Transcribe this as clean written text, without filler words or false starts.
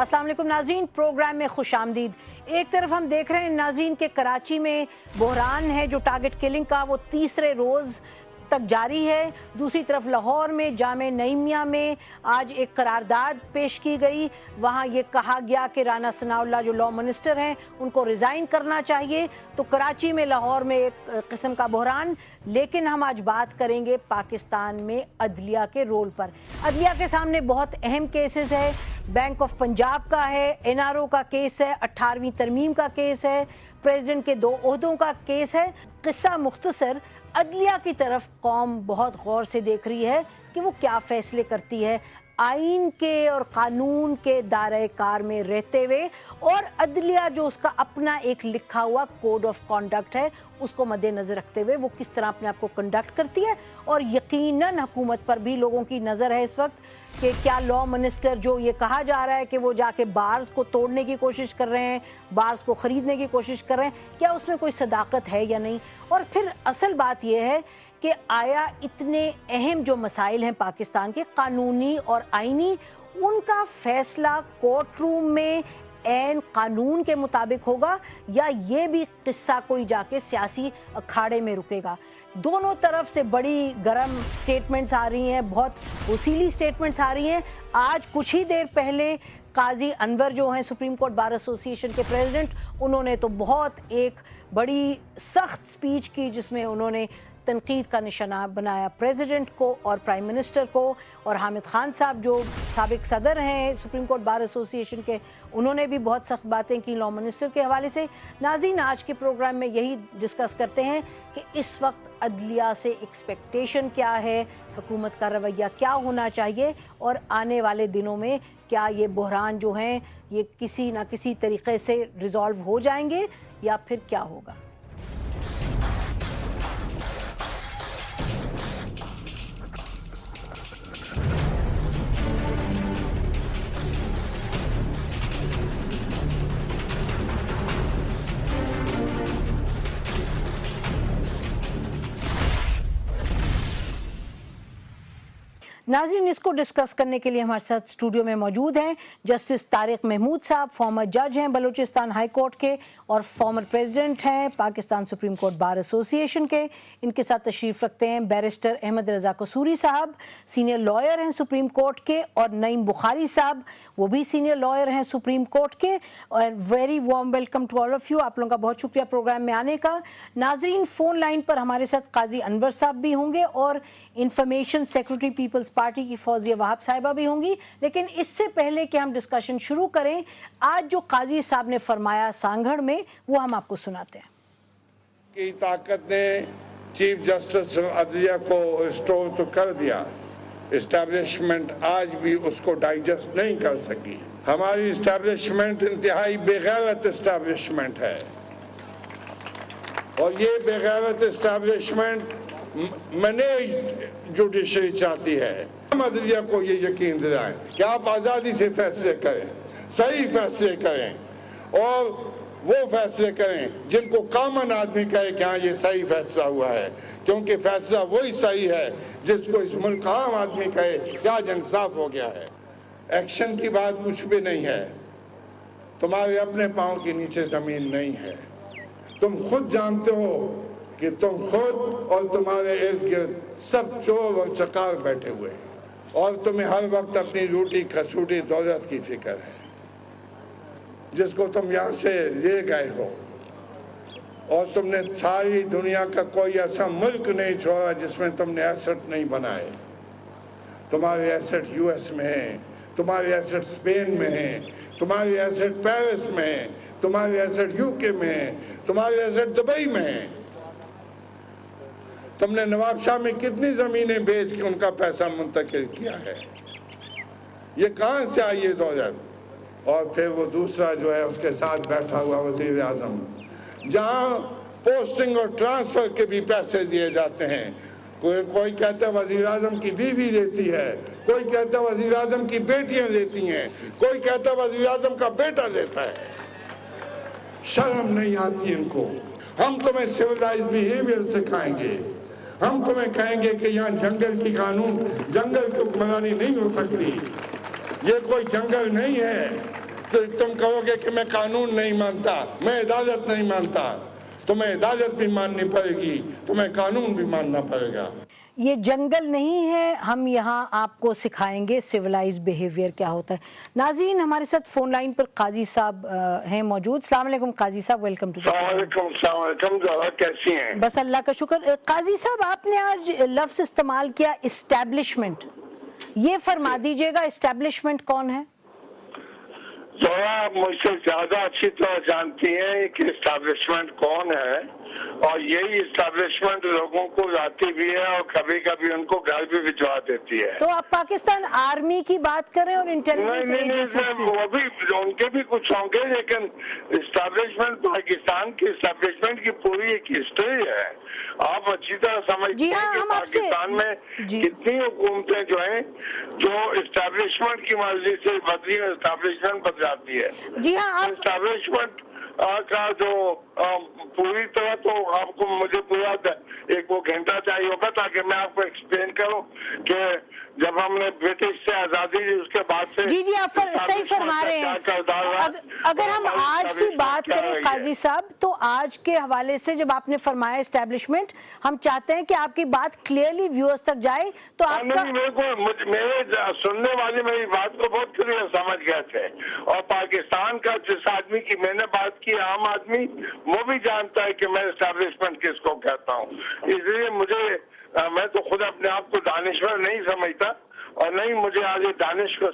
अस्सलाम वालेकुम नाज़रीन, प्रोग्राम में खुश आमदीद। एक तरफ हम देख रहे हैं नाज़रीन के कराची में बहरान है जो टारगेट किलिंग का वो तीसरे रोज़ तक जारी है। दूसरी तरफ लाहौर में जामे नईमिया में आज एक करारदाद पेश की गई। वहाँ ये कहा गया कि राना सनाउल्लाह जो लॉ मिनिस्टर हैं उनको रिज़ाइन करना चाहिए। तो कराची में लाहौर में एक किस्म का बहरान। लेकिन हम आज बात करेंगे पाकिस्तान में अदलिया के रोल पर। अदलिया के सामने बहुत अहम केसेस है। बैंक ऑफ पंजाब का है, NRO का केस है, 18वीं तरमीम का केस है, प्रेसिडेंट के 2 ओहदों का केस है। किस्सा मुख्तसर, अदलिया की तरफ कौम बहुत गौर से देख रही है कि वो क्या फैसले करती है आइन के और कानून के दायरे कार में रहते हुए, और अदलिया जो उसका अपना एक लिखा हुआ कोड ऑफ कॉन्डक्ट है उसको मद्देनजर रखते हुए वो किस तरह अपने आप को कंडक्ट करती है। और यकीनन हुकूमत पर भी लोगों की नज़र है इस वक्त कि क्या लॉ मिनिस्टर जो ये कहा जा रहा है कि वो जाके बार्स को तोड़ने की कोशिश कर रहे हैं, बार्स को खरीदने की कोशिश कर रहे हैं, क्या उसमें कोई सदाकत है या नहीं। और फिर असल बात यह है कि आया इतने अहम जो मसाइल हैं पाकिस्तान के कानूनी और आईनी, उनका फैसला कोर्ट रूम में ऐन कानून के मुताबिक होगा या ये भी किस्सा कोई जाके सियासी अखाड़े में रुकेगा। दोनों तरफ से बड़ी गर्म स्टेटमेंट्स आ रही हैं, बहुत वसीली स्टेटमेंट्स आ रही हैं। आज कुछ ही देर पहले काजी अनवर जो हैं सुप्रीम कोर्ट बार एसोसिएशन के प्रेसिडेंट, उन्होंने तो बहुत एक बड़ी सख्त स्पीच की जिसमें उन्होंने तनकीद का निशाना बनाया प्रेसिडेंट को और प्राइम मिनिस्टर को। और हामिद खान साहब जो साबिक सदर हैं सुप्रीम कोर्ट बार एसोसिएशन के, उन्होंने भी बहुत सख्त बातें की लॉ मिनिस्टर के हवाले से। नाज़रीन, आज के प्रोग्राम में यही डिस्कस करते हैं कि इस वक्त अदलिया से एक्सपेक्टेशन क्या है, हुकूमत का रवैया क्या होना चाहिए, और आने वाले दिनों में क्या ये बहरान जो हैं ये किसी न किसी तरीके से रिजॉल्व हो जाएंगे या फिर क्या होगा। नाज़रीन, इसको डिस्कस करने के लिए हमारे साथ स्टूडियो में मौजूद हैं जस्टिस तारिक महमूद साहब, फॉर्मर जज हैं बलूचिस्तान हाई कोर्ट के और फॉर्मर प्रेसिडेंट हैं Pakistan supreme court bar association के। इनके साथ तशरीफ रखते हैं barrister Ahmad Raza Kasuri sahab, senior lawyer हैं सुप्रीम कोर्ट के, और नईम बुखारी साहब, वो भी सीनियर लॉयर हैं सुप्रीम कोर्ट के। और very warm welcome to all of you. आप लोगों का बहुत शुक्रिया प्रोग्राम में आने का। नाज़रीन, फोन लाइन पर हमारे साथ काजी अनवर साहब भी होंगे और इंफॉर्मेशन सेक्रेटरी पीपल्स पार्टी की फौजिया वहाब साहिबा भी होंगी। लेकिन इससे पहले कि हम डिस्कशन शुरू करें, आज जो काजी साहब ने फरमाया सांगड़ में, वो हम आपको सुनाते हैं। की ताकत ने चीफ जस्टिस अदलिया को रिस्टोर तो कर दिया, एस्टैब्लिशमेंट आज भी उसको डाइजेस्ट नहीं कर सकी। हमारी एस्टैब्लिशमेंट इंतहाई बेगैरत एस्टैब्लिशमेंट है, और ये बेगैरत एस्टैब्लिशमेंट मैनेज जुडिशरी चाहती है। हम अदलिया को ये यकीन दिलाएं कि आप आज़ादी से फैसले करें, सही फैसले करें, और वो फैसले करें जिनको कॉमन आदमी कहे कि हाँ ये सही फैसला हुआ है, क्योंकि फैसला वही सही है जिसको इस मुल्क का आम आदमी कहे कि आज इंसाफ हो गया है। एक्शन की बात कुछ भी नहीं है, तुम्हारे अपने पांव के नीचे जमीन नहीं है। तुम खुद जानते हो कि तुम खुद और तुम्हारे इर्द गिर्द सब चोर और चकार बैठे हुए हैं, और तुम्हें हर वक्त अपनी रोटी खसूटी दौलत की फिक्र है जिसको तुम यहां से ले गए हो, और तुमने सारी दुनिया का कोई ऐसा मुल्क नहीं छोड़ा जिसमें तुमने एसेट नहीं बनाए। तुम्हारे एसेट US में है, तुम्हारे एसेट स्पेन में है, तुम्हारे एसेट पेरिस में है, तुम्हारे एसेट UK में है, तुम्हारे एसेट दुबई में है। तुमने नवाब शाह में कितनी जमीनें बेच के उनका पैसा मुंतकिल किया है, ये कहां से आई ये दौलत। और फिर वो दूसरा जो है उसके साथ बैठा हुआ वजीर आजम, जहां पोस्टिंग और ट्रांसफर के भी पैसे दिए जाते हैं। कोई कहता है वजीर आजम की बीवी देती है, कोई कहता है वजीर आजम की बेटियां देती हैं, कोई कहता है वजीर आजम का बेटा देता है। शर्म नहीं आती इनको। हम तुम्हें सिविलाइज बिहेवियर सिखाएंगे, हम तुम्हें कहेंगे कि यहाँ जंगल की कानून, जंगल की हुक्मरानी नहीं हो सकती। ये कोई जंगल नहीं है, تو تم کہو گے کہ میں قانون نہیں مانتا، میں عدالت نہیں مانتا، تمہیں عدالت بھی ماننی پڑے گی، تمہیں قانون بھی ماننا پڑے گا۔ یہ جنگل نہیں ہے، ہم یہاں آپ کو سکھائیں گے سیولائز بیہیویئر کیا ہوتا ہے۔ ناظرین، ہمارے ساتھ فون لائن پر قاضی صاحب ہیں موجود۔ السلام علیکم قاضی صاحب، ویلکم ٹو۔ السلام علیکم، ذرا کیسی ہیں؟ بس اللہ کا شکر۔ قاضی صاحب، آپ نے آج لفظ استعمال کیا اسٹیبلشمنٹ، یہ فرما دیجئے گا اسٹیبلشمنٹ کون ہے؟ ذرا آپ مجھ سے زیادہ اچھی طرح جانتی ہیں کہ اسٹیبلشمنٹ کون ہے، اور یہی اسٹیبلشمنٹ لوگوں کو لاتی بھی ہے اور کبھی کبھی ان کو گھر بھی بھجوا دیتی ہے۔ تو آپ پاکستان آرمی کی بات کریں اور انٹیلیجنس نہیں، وہ بھی ان کے بھی کچھ ہوں گے، لیکن اسٹیبلشمنٹ پاکستان کی اسٹیبلشمنٹ کی پوری ایک ہسٹری ہے۔ آپ اچھی طرح سمجھتے ہیں کہ پاکستان میں کتنی حکومتیں جو ہیں جو اسٹیبلشمنٹ کی مرضی سے بدلی اور اسٹیبلشمنٹ بدلاتی ہے۔ جی ہاں، اسٹیبلشمنٹ کا جو پوری طرح تو آپ کو مجھے پورا ایک وہ گھنٹہ چاہیے ہوگا تاکہ میں آپ کو ایکسپلین کروں کہ جب ہم نے برٹش سے آزادی لی اس کے بعد سے جی آپ صحیح فرما رہے ہیں۔ اگر ہم آج کی بات کریں قاضی صاحب، تو آج کے حوالے سے جب آپ نے فرمایا اسٹیبلشمنٹ، ہم چاہتے ہیں کہ آپ کی بات کلیئرلی ویورز تک جائے تو آپ کا۔ میرے سننے والے میری بات کو بہت کلیئر سمجھ گئے تھے، اور پاکستان کا جس آدمی کی میں نے بات کی، عام آدمی، وہ بھی جانتا ہے کہ میں اسٹیبلشمنٹ کس کو کہتا ہوں۔ اس لیے میں تو خود اپنے آپ کو دانشور نہیں سمجھتا، اور نہیں مجھے آج دانش کو